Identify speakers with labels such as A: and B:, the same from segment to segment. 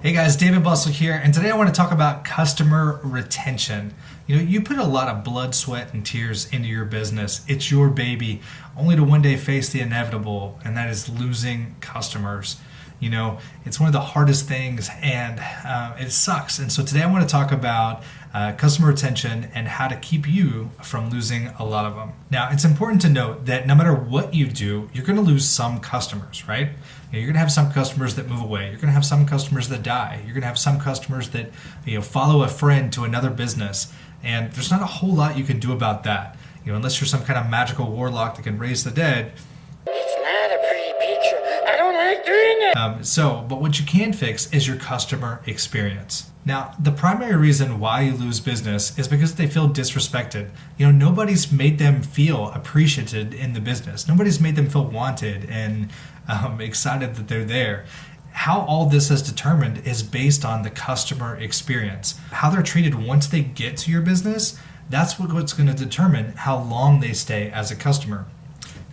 A: Hey guys, David Bustle here, and today I want to talk about customer retention. You put a lot of blood, sweat, and tears into your business. It's your baby, only to one day face the inevitable, and that is losing customers. It's one of the hardest things, and it sucks. And so today I want to talk about customer retention and how to keep you from losing a lot of them. Now, it's important to note that no matter what you do, you're going to lose some customers, right? You're going to have some customers that move away. You're going to have some customers that die. You're going to have some customers that follow a friend to another business, and there's not a whole lot you can do about that. Unless you're some kind of magical warlock that can raise the dead.
B: It's not a pretty picture. I don't like doing it.
A: But what you can fix is your customer experience. Now, the primary reason why you lose business is because they feel disrespected. Nobody's made them feel appreciated in the business. Nobody's made them feel wanted and excited that they're there. How all this is determined is based on the customer experience. How they're treated once they get to your business, that's what's going to determine how long they stay as a customer.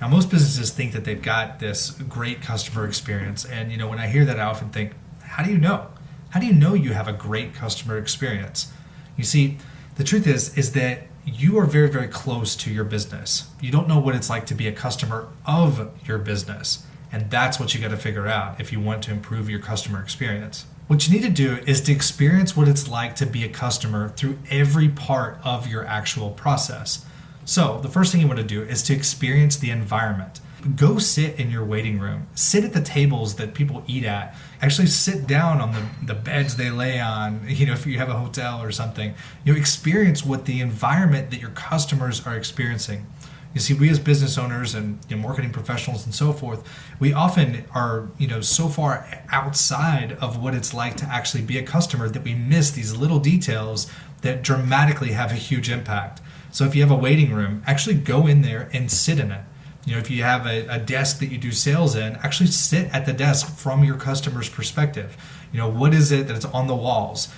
A: Now, most businesses think that they've got this great customer experience. And, when I hear that, I often think, how do you know? How do you know you have a great customer experience? You see, the truth is that you are very, very close to your business. You don't know what it's like to be a customer of your business. And that's what you got to figure out if you want to improve your customer experience. What you need to do is to experience what it's like to be a customer through every part of your actual process. So the first thing you want to do is to experience the environment. Go sit in your waiting room. Sit at the tables that people eat at. Actually sit down on the beds they lay on, if you have a hotel or something. Experience what the environment that your customers are experiencing. You see, we as business owners and marketing professionals and so forth, we often are so far outside of what it's like to actually be a customer that we miss these little details that dramatically have a huge impact. So if you have a waiting room, actually go in there and sit in it. If you have a desk that you do sales in, actually sit at the desk from your customer's perspective. What is it that's on the walls?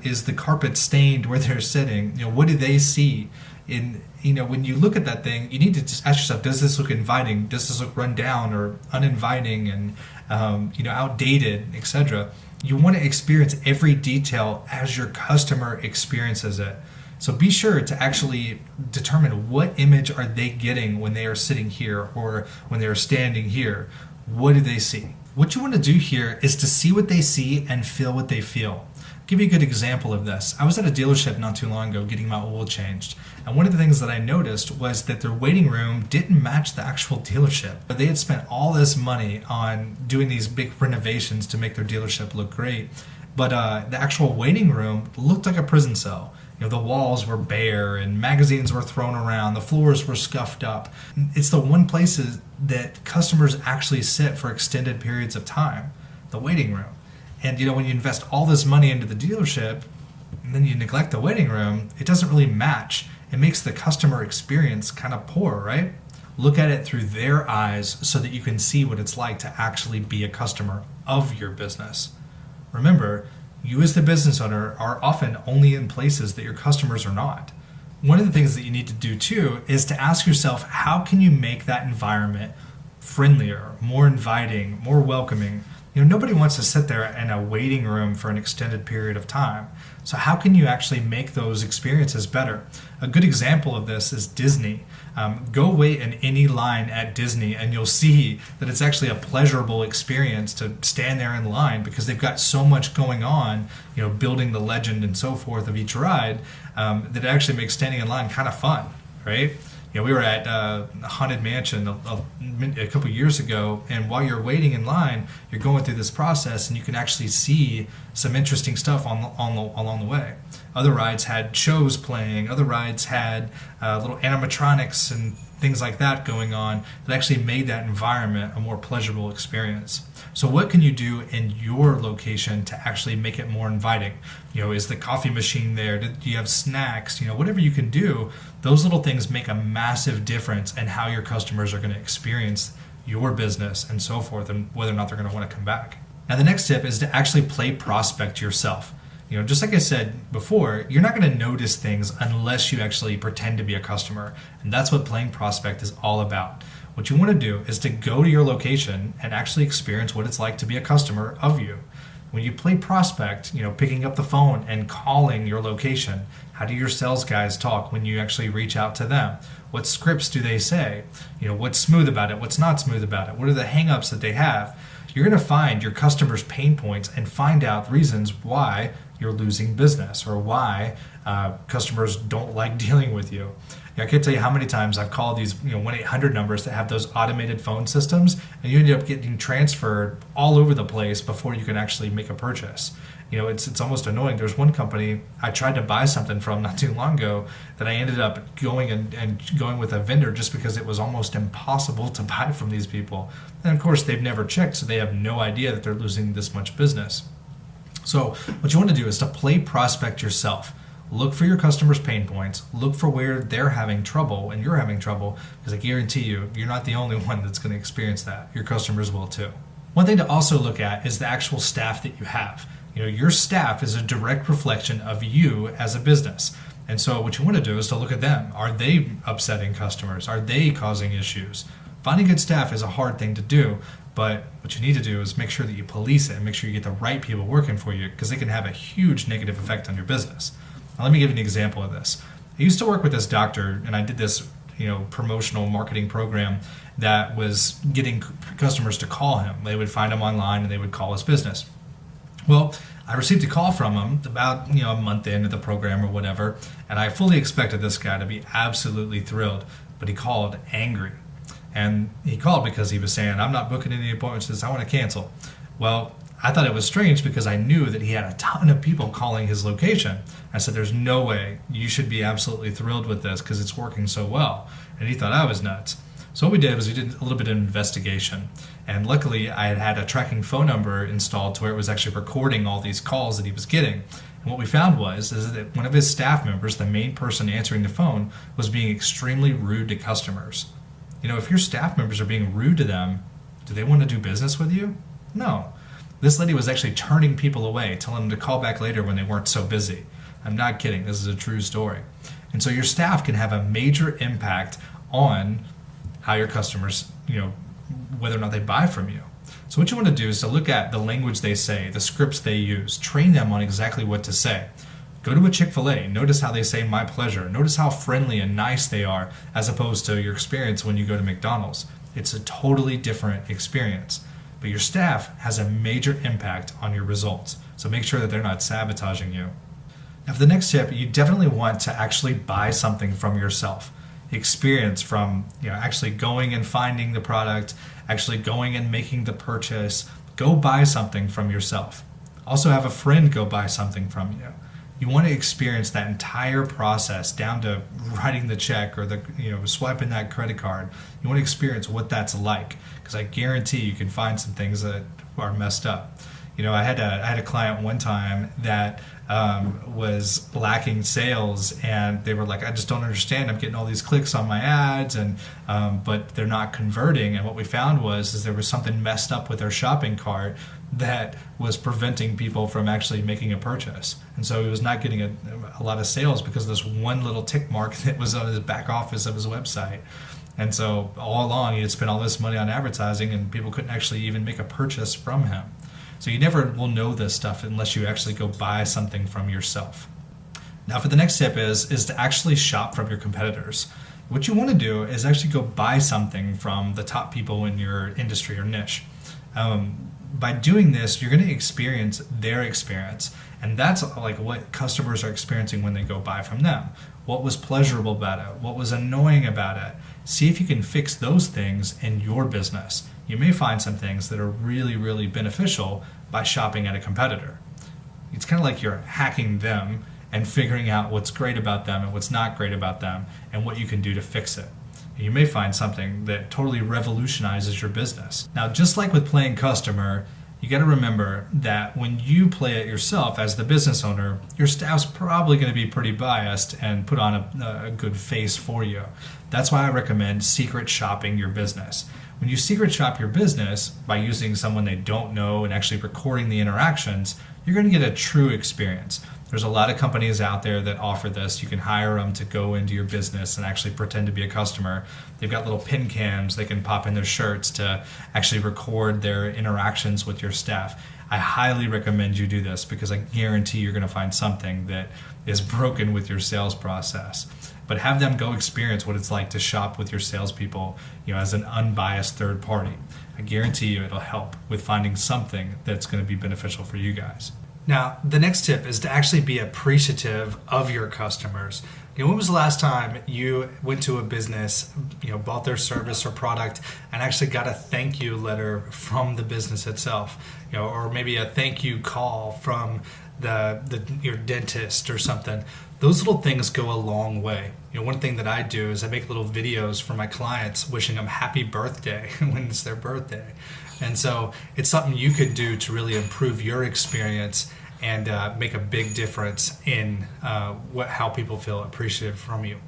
A: Is the carpet stained where they're sitting? What do they see? When you look at that thing, you need to just ask yourself, does this look inviting? Does this look run down or uninviting and outdated, etc.? You want to experience every detail as your customer experiences it. So be sure to actually determine what image are they getting when they are sitting here or when they are standing here. What do they see? What you want to do here is to see what they see and feel what they feel. I'll give you a good example of this. I was at a dealership not too long ago getting my oil changed. And one of the things that I noticed was that their waiting room didn't match the actual dealership. But they had spent all this money on doing these big renovations to make their dealership look great. But the actual waiting room looked like a prison cell. The walls were bare and magazines were thrown around. The floors were scuffed up. It's the one place that customers actually sit for extended periods of time, the waiting room. And when you invest all this money into the dealership and then you neglect the waiting room, it doesn't really match. It makes the customer experience kind of poor, right? Look at it through their eyes so that you can see what it's like to actually be a customer of your business. Remember, you as the business owner are often only in places that your customers are not. One of the things that you need to do too is to ask yourself, how can you make that environment friendlier, more inviting, more welcoming? Nobody wants to sit there in a waiting room for an extended period of time. So how can you actually make those experiences better? A good example of this is Disney. Go wait in any line at Disney and you'll see that it's actually a pleasurable experience to stand there in line because they've got so much going on, building the legend and so forth of each ride, that it actually makes standing in line kind of fun, right? We were at Haunted Mansion a couple years ago, and while you're waiting in line, you're going through this process, and you can actually see some interesting stuff along the way. Other rides had shows playing. Other rides had little animatronics and things like that going on that actually made that environment a more pleasurable experience. So what can you do in your location to actually make it more inviting? Is the coffee machine there? Do you have snacks? Whatever you can do, those little things make a massive difference in how your customers are going to experience your business and so forth, and whether or not they're going to want to come back. Now, the next tip is to actually play prospect yourself. Just like I said before, you're not going to notice things unless you actually pretend to be a customer. And that's what playing prospect is all about. What you want to do is to go to your location and actually experience what it's like to be a customer of you. When you play prospect, picking up the phone and calling your location, how do your sales guys talk when you actually reach out to them? What scripts do they say? What's smooth about it? What's not smooth about it? What are the hangups that they have? You're going to find your customers' pain points and find out reasons why you're losing business or why customers don't like dealing with you. I can't tell you how many times I've called these 1-800 numbers that have those automated phone systems, and you end up getting transferred all over the place before you can actually make a purchase. It's almost annoying. There's one company I tried to buy something from not too long ago that I ended up going and going with a vendor just because it was almost impossible to buy from these people. And of course, they've never checked, so they have no idea that they're losing this much business. So what you want to do is to play prospect yourself. Look for your customers' pain points. Look for where they're having trouble and you're having trouble, because I guarantee you're not the only one that's going to experience that. Your customers will too. One thing to also look at is the actual staff that you have. Your staff is a direct reflection of you as a business. And so what you want to do is to look at them. Are they upsetting customers? Are they causing issues? Finding good staff is a hard thing to do, but what you need to do is make sure that you police it and make sure you get the right people working for you, because they can have a huge negative effect on your business. Now, let me give you an example of this. I used to work with this doctor, and I did this promotional marketing program that was getting customers to call him. They would find him online and they would call his business. Well, I received a call from him about a month into the program or whatever, and I fully expected this guy to be absolutely thrilled, but he called angry. And he called because he was saying, "I'm not booking any appointments for this, I want to cancel." Well, I thought it was strange because I knew that he had a ton of people calling his location. I said, "There's no way. You should be absolutely thrilled with this because it's working so well." And he thought I was nuts. So what we did was we did a little bit of investigation. And luckily, I had a tracking phone number installed to where it was actually recording all these calls that he was getting. And what we found is that one of his staff members, the main person answering the phone, was being extremely rude to customers. If your staff members are being rude to them, do they want to do business with you? No. This lady was actually turning people away, telling them to call back later when they weren't so busy. I'm not kidding. This is a true story. And so your staff can have a major impact on how your customers, whether or not they buy from you. So what you want to do is to look at the language they say, the scripts they use, train them on exactly what to say. Go to a Chick-fil-A, notice how they say "my pleasure." Notice how friendly and nice they are as opposed to your experience when you go to McDonald's. It's a totally different experience. But your staff has a major impact on your results. So make sure that they're not sabotaging you. Now for the next tip, you definitely want to actually buy something from yourself. Experience from actually going and finding the product, actually going and making the purchase. Go buy something from yourself. Also have a friend go buy something from you. You want to experience that entire process down to writing the check or swiping that credit card. You want to experience what that's like, because I guarantee you can find some things that are messed up. I had a client one time that was lacking sales, and they were like, "I just don't understand. I'm getting all these clicks on my ads, and but they're not converting." And what we found is there was something messed up with their shopping cart that was preventing people from actually making a purchase. And so he was not getting a lot of sales because of this one little tick mark that was on his back office of his website. And so all along he had spent all this money on advertising, and people couldn't actually even make a purchase from him. So you never will know this stuff unless you actually go buy something from yourself. Now for the next tip is to actually shop from your competitors. What you want to do is actually go buy something from the top people in your industry or niche. By doing this, you're going to experience their experience. And that's like what customers are experiencing when they go buy from them. What was pleasurable about it? What was annoying about it? See if you can fix those things in your business. You may find some things that are really, really beneficial by shopping at a competitor. It's kind of like you're hacking them and figuring out what's great about them and what's not great about them and what you can do to fix it. And you may find something that totally revolutionizes your business. Now, just like with playing customer, you got to remember that when you play it yourself as the business owner, your staff's probably going to be pretty biased and put on a good face for you. That's why I recommend secret shopping your business. When you secret shop your business by using someone they don't know and actually recording the interactions, you're going to get a true experience. There's a lot of companies out there that offer this. You can hire them to go into your business and actually pretend to be a customer. They've got little pin cams they can pop in their shirts to actually record their interactions with your staff. I highly recommend you do this because I guarantee you're going to find something that is broken with your sales process. But have them go experience what it's like to shop with your salespeople, as an unbiased third party. I guarantee you it'll help with finding something that's going to be beneficial for you guys. Now, the next tip is to actually be appreciative of your customers. When was the last time you went to a business, bought their service or product and actually got a thank you letter from the business itself, or maybe a thank you call from your dentist or something? Those little things go a long way. One thing that I do is I make little videos for my clients wishing them happy birthday when it's their birthday. And so it's something you could do to really improve your experience and make a big difference in how people feel appreciative from you.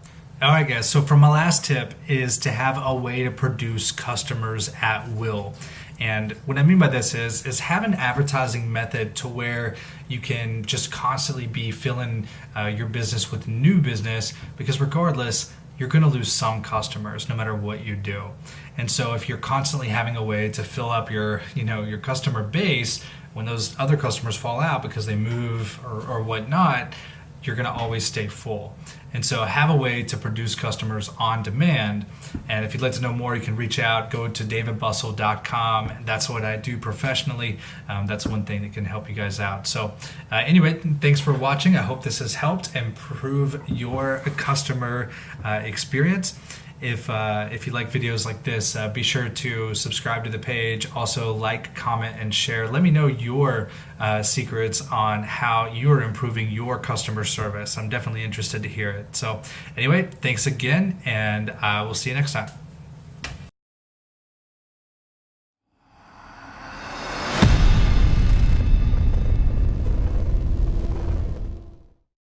A: All right, guys, so for my last tip is to have a way to produce customers at will. And what I mean by this is have an advertising method to where you can just constantly be filling your business with new business, because regardless, you're going to lose some customers no matter what you do. And so if you're constantly having a way to fill up your customer base, when those other customers fall out because they move or whatnot, you're going to always stay full. And so have a way to produce customers on demand. And if you'd like to know more, you can reach out, go to davidbustle.com. That's what I do professionally. That's one thing that can help you guys out. So anyway, thanks for watching. I hope this has helped improve your customer experience. If you like videos like this, be sure to subscribe to the page. Also like, comment, and share. Let me know your secrets on how you are improving your customer service. I'm definitely interested to hear it. So anyway, thanks again, and we'll see you next time.